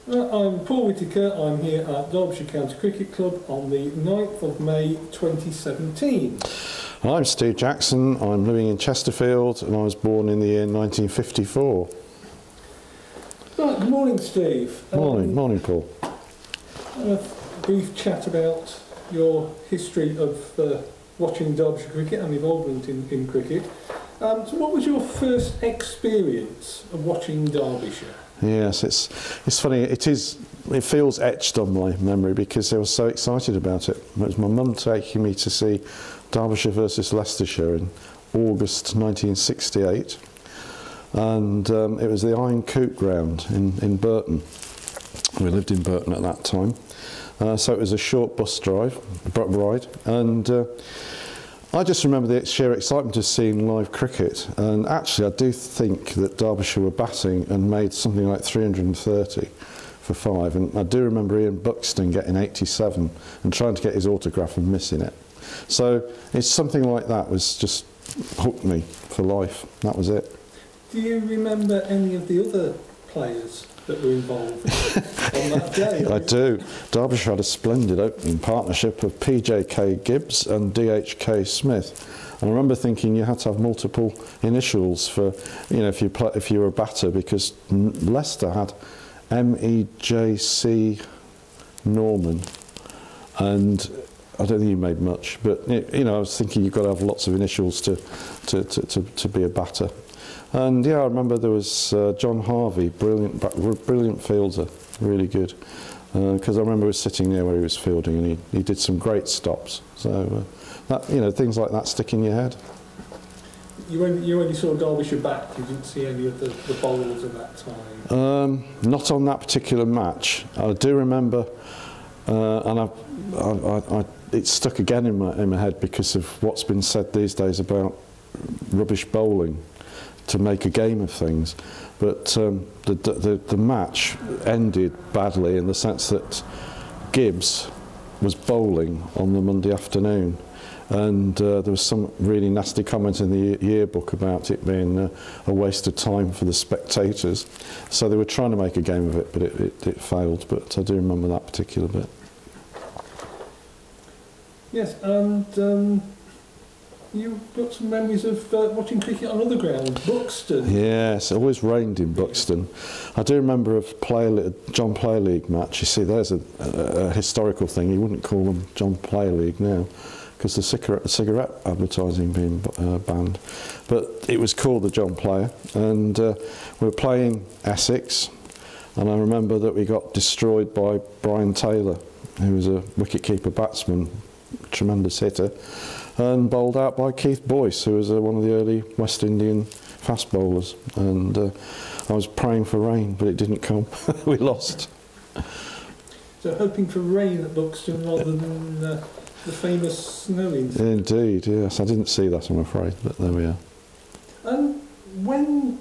I'm Paul Whittaker. I'm here at Derbyshire County Cricket Club on the 9th of May 2017. I'm Steve Jackson. I'm living in Chesterfield and I was born in the year 1954. Right, good morning, Steve. Morning Paul. A brief chat about your history of watching Derbyshire cricket and involvement in cricket. So what was your first experience of watching Derbyshire? Yes, it's funny. It feels etched on my memory because I was so excited about it. It was my mum taking me to see Derbyshire versus Leicestershire in August 1968, and it was the Iron Coop ground in Burton. We lived in Burton at that time, so it was a short bus ride, and I just remember the sheer excitement of seeing live cricket, and actually I do think that Derbyshire were batting and made something like 330 for 5, and I do remember Ian Buxton getting 87 and trying to get his autograph and missing it. So it's something like that was just hooked me for life. That was it. Do you remember any of the other players that were involved on that day? I do. Derbyshire had a splendid opening partnership of PJK Gibbs and DHK Smith. And I remember thinking you had to have multiple initials for, you know, if you were a batter, because Leicester had MEJC Norman, and I don't think he made much, but you know, I was thinking you've got to have lots of initials to be a batter. And yeah, I remember there was John Harvey, brilliant fielder, really good. Because I remember I was sitting there where he was fielding, and he did some great stops. So that, you know, things like that stick in your head. You only saw Derbyshire bat. You didn't see any of the bowlers at that time. Not on that particular match. I do remember, and it stuck again in my head because of what's been said these days about rubbish bowling to make a game of things. But the match ended badly in the sense that Gibbs was bowling on the Monday afternoon, and there was some really nasty comment in the yearbook about it being a waste of time for the spectators. So they were trying to make a game of it, but it failed. But I do remember that particular bit. Yes, and you've got some memories of watching cricket on other grounds, Buxton. Yes, it always rained in Buxton. I do remember a John Player League match. You see, there's a historical thing. You wouldn't call them John Player League now, because the cigarette advertising being banned. But it was called the John Player, and we were playing Essex, and I remember that we got destroyed by Brian Taylor, who was a wicket-keeper batsman, tremendous hitter, and bowled out by Keith Boyce, who was one of the early West Indian fast bowlers. And I was praying for rain, but it didn't come. We lost. So hoping for rain at Buxton rather than the famous snow incident. Indeed, yes. I didn't see that, I'm afraid, but there we are. And when,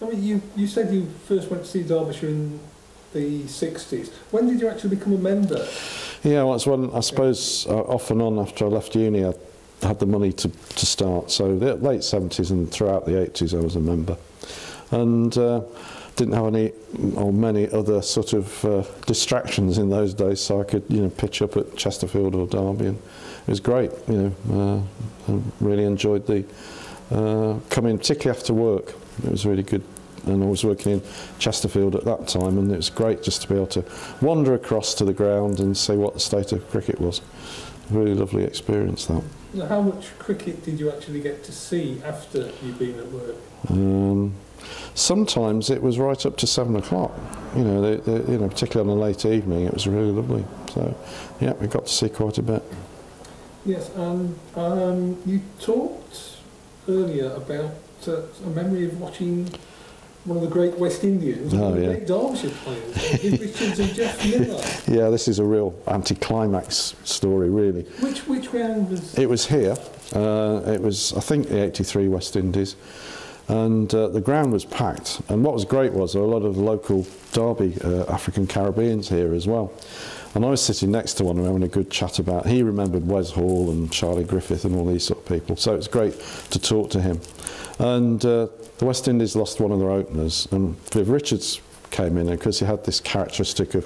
I mean, you said you first went to see Derbyshire in the 60s. When did you actually become a member? Yeah, well, it's when, I suppose, off and on after I left uni, I had the money to start. So the late 70s and throughout the 80s I was a member. And didn't have any or many other sort of distractions in those days, so I could, you know, pitch up at Chesterfield or Derby, and it was great. You know, I really enjoyed the coming, particularly after work. It was really good. And I was working in Chesterfield at that time, and it was great just to be able to wander across to the ground and see what the state of cricket was. Really lovely experience, that. How much cricket did you actually get to see after you'd been at work? Sometimes it was right up to 7 o'clock. You know, particularly on a late evening, it was really lovely. So, yeah, we got to see quite a bit. Yes, and you talked earlier about a memory of watching one of the great West Indians, one of the great Derbyshire players, Richards and Jeff Miller. Yeah, this is a real anticlimax story, really. Which ground was? It was here. It was, I think, the '83 West Indies, and the ground was packed. And what was great was there were a lot of local Derby African Caribbeans here as well. And I was sitting next to one and having a good chat about. He remembered Wes Hall and Charlie Griffith and all these sort of people. So it was great to talk to him. And the West Indies lost one of their openers, and Viv Richards came in, and because he had this characteristic of,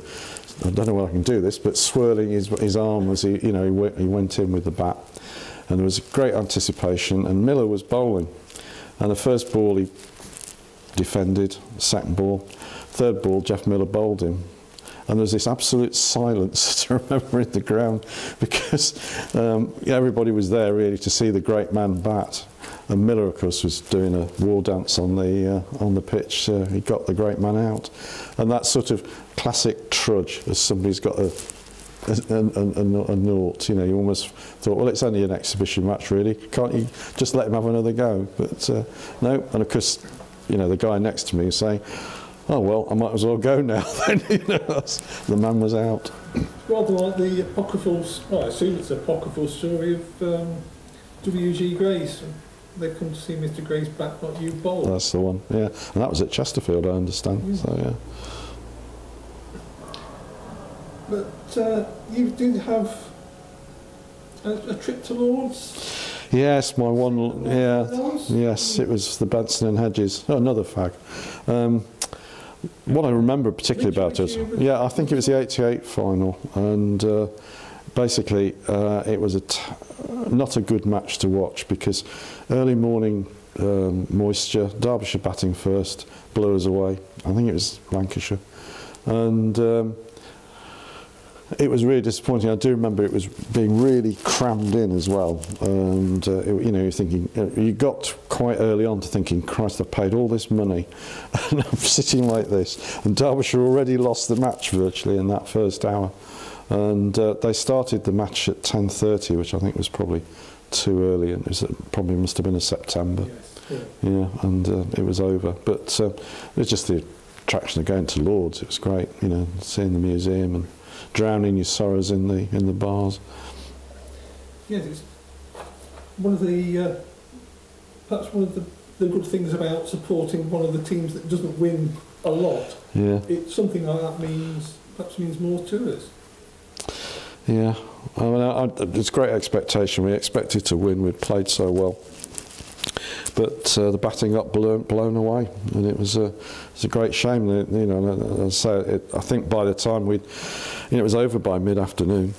I don't know whether I can do this, but swirling his arm as he went in with the bat. And there was great anticipation, and Miller was bowling. And the first ball he defended, second ball, third ball Jeff Miller bowled him. And there was this absolute silence to remember in the ground, because everybody was there really to see the great man bat. And Miller, of course, was doing a war dance on the pitch. He got the great man out. And that sort of classic trudge, as somebody's got a naught, you know, you almost thought, well, it's only an exhibition match, really. Can't you just let him have another go? But no, and of course, you know, the guy next to me was saying, oh, well, I might as well go now. Then, you know, the man was out. Rather like the apocryphal, well, I assume it's an apocryphal story of W.G. Grace. They come to see Mr. Grace bat, not you bowl. That's the one, yeah. And that was at Chesterfield, I understand. Yeah. So, yeah. But you did have a trip to Lord's? Yes, my one, yeah, yes, it was the Benson and Hedges, oh, another fag. What I remember particularly about it, yeah, I think it was the '88 final, and basically it was not a good match to watch, because early morning moisture, Derbyshire batting first, blew us away. I think it was Lancashire, and it was really disappointing. I do remember it was being really crammed in as well, and you know, you're thinking, you got quite early on to thinking, Christ, I've paid all this money and I'm sitting like this, and Derbyshire already lost the match virtually in that first hour, and they started the match at 10:30, which I think was probably too early, and it probably must have been a September. Yes, yeah, and it was over. But it was just the attraction of going to Lord's. It was great, you know, seeing the museum and drowning your sorrows in the bars. Yes, it's one of the perhaps one of the good things about supporting one of the teams that doesn't win a lot. Yeah, it's something like that perhaps means more to us. Yeah, I mean, it's great expectation. We expected to win. We'd played so well, but the batting got blown away, and it was a great shame. That, you know, I think by the time it was over by mid-afternoon.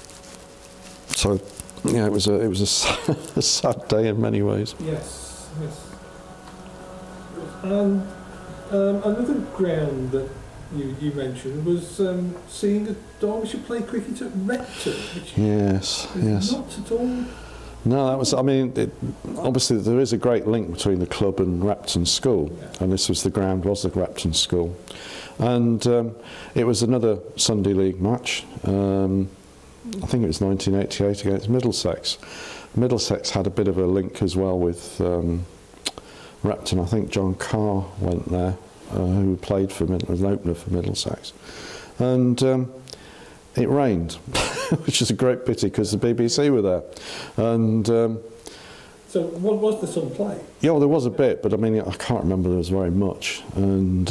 So, yeah, it was a sad day in many ways. Yes, yes. And another ground that you mentioned was seeing a Derbyshire play cricket at Repton, which yes. not at all. No, that was, I mean, obviously there is a great link between the club and Repton School, yeah. And this was the Repton School. And it was another Sunday League match. I think it was 1988 against Middlesex. Middlesex had a bit of a link as well with Repton. I think John Carr went there, who played for was an opener for Middlesex. And it rained, which is a great pity because the BBC were there. And so what was the sun play? Yeah, well, there was a bit, but I mean, I can't remember there was very much. And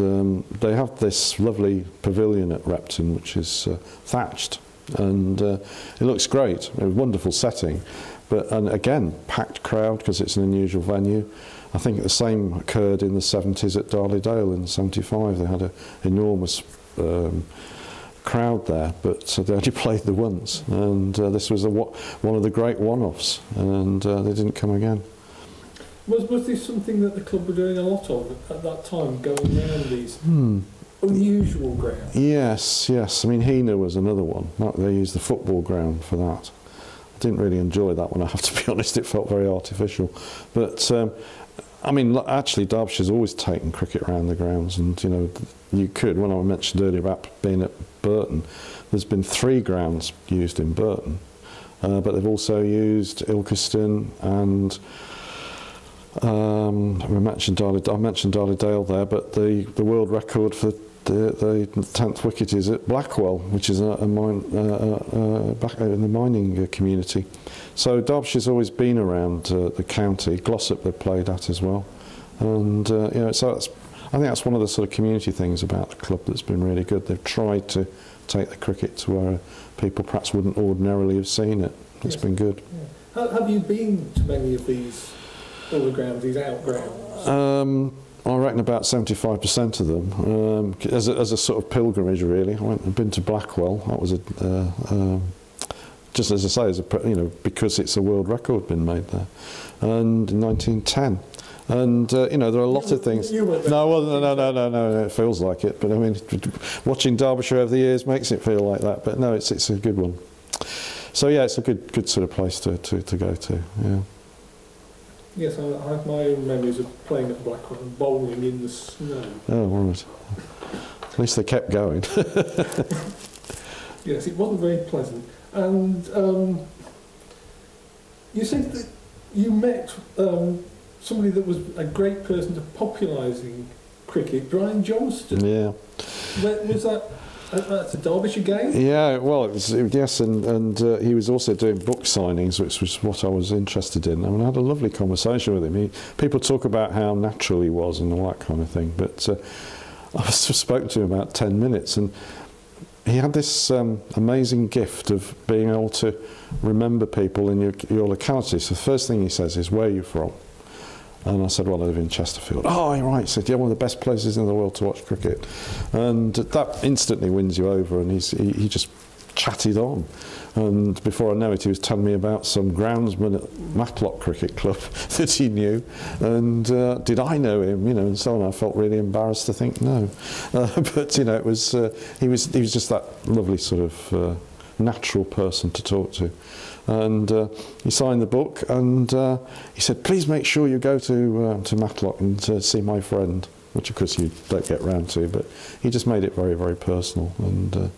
they have this lovely pavilion at Repton, which is thatched, and it looks great. A wonderful setting, and again, packed crowd because it's an unusual venue. I think the same occurred in the 70s at Darley-Dale in '75. They had an enormous crowd there, but they only played there once, and this was one of the great one-offs, and they didn't come again. Was this something that the club were doing a lot of at that time, going around these unusual grounds? Yes. I mean, Hena was another one. They used the football ground for that. I didn't really enjoy that one, I have to be honest. It felt very artificial. But I mean, actually, Derbyshire's always taken cricket around the grounds, and you know, you could. When I mentioned earlier about being at Burton, there's been 3 grounds used in Burton, but they've also used Ilkeston and I mentioned Darley-Dale there, but the world record for the 10th wicket is at Blackwell, which is back in the mining community. So Derbyshire's always been around the county. Glossop they've played at as well, and you know, so I think that's one of the sort of community things about the club that's been really good. They've tried to take the cricket to where people perhaps wouldn't ordinarily have seen it. It's been good. Yeah. Have you been to many of these other grounds, these out grounds? I reckon about 75% of them, as a sort of pilgrimage, really. I've been to Blackwell. That was just as I say, because it's a world record been made there, and in 1910. And there are a lot of things. No, it feels like it. But I mean, watching Derbyshire over the years makes it feel like that. But no, it's a good one. So yeah, it's a good sort of place to go to. Yeah. Yes, I have my own memories of playing at Blackwell and bowling in the snow. Oh, right. At least they kept going. Yes, it wasn't very pleasant. And you said that you met somebody that was a great person to popularising cricket, Brian Johnston. Yeah. Was that at the Derbyshire game? Yeah, well, yes, and he was also doing book signings, which was what I was interested in. I mean, I had a lovely conversation with him. People talk about how natural he was and all that kind of thing, but I spoke to him about 10 minutes, and he had this amazing gift of being able to remember people in your locality. So the first thing he says is, "Where are you from?" And I said, "Well, I live in Chesterfield." "Oh, you're right." He said, "Yeah, one of the best places in the world to watch cricket." And that instantly wins you over, and he just chatted on. And before I know it, he was telling me about some groundsman at Matlock Cricket Club that he knew. And did I know him? And so on. I felt really embarrassed to think no. But it was he was just that lovely sort of natural person to talk to. And he signed the book, and he said, "Please make sure you go to Matlock and see my friend," which of course you don't get round to, but he just made it very, very personal. And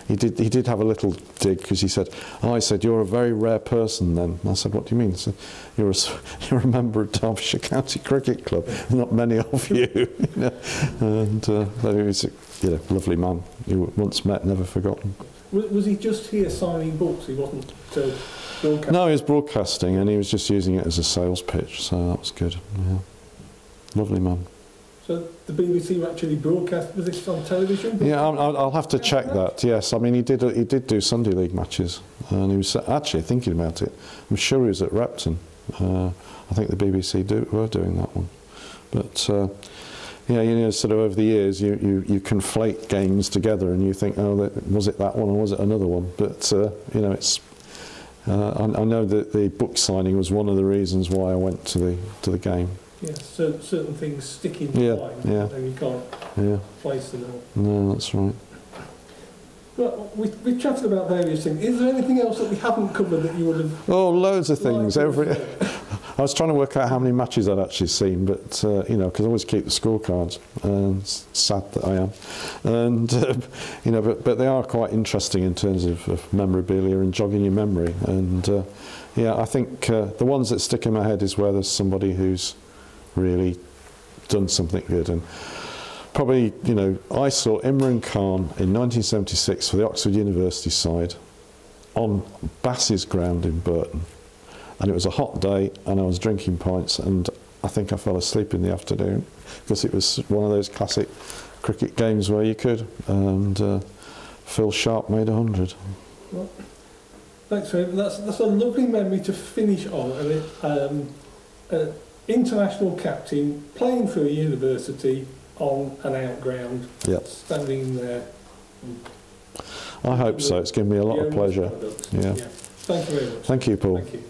he did have a little dig, because he said, I said, "You're a very rare person then." And I said, "What do you mean?" He said, you're a member of Derbyshire County Cricket Club. Not many of you. And but he was a lovely man. You once met, never forgotten. Was he just here signing books? He wasn't broadcasting? No, he was broadcasting, and he was just using it as a sales pitch, so that was good. Yeah. Lovely man. So the BBC actually broadcast, was this on television? Yeah, I'll have to check that. Yes, I mean he did do Sunday League matches, and he was actually thinking about it. I'm sure he was at Repton. I think the BBC were doing that one, but yeah, sort of over the years you conflate games together, and you think, oh, was it that one or was it another one? But it's. I know that the book signing was one of the reasons why I went to the game. Yes, so certain things stick in your mind, and you can't place them all. No, that's right. Well, we've chatted about various things. Is there anything else that we haven't covered that you would have... Oh, loads of things. I was trying to work out how many matches I'd actually seen, but, because I always keep the scorecards, and sad that I am. And, but they are quite interesting in terms of memorabilia and jogging your memory. And, I think the ones that stick in my head is where there's somebody who's really done something good. And probably, I saw Imran Khan in 1976 for the Oxford University side on Bass's ground in Burton. And it was a hot day, and I was drinking pints, and I think I fell asleep in the afternoon, because it was one of those classic cricket games where you could. And Phil Sharp made 100. Well, thanks, Ray. That's a lovely memory to finish on. International captain, playing for a university on an outground, standing there. I hope so. It's given me a lot of pleasure. Yeah. Thank you very much. Thank you, Paul. Thank you.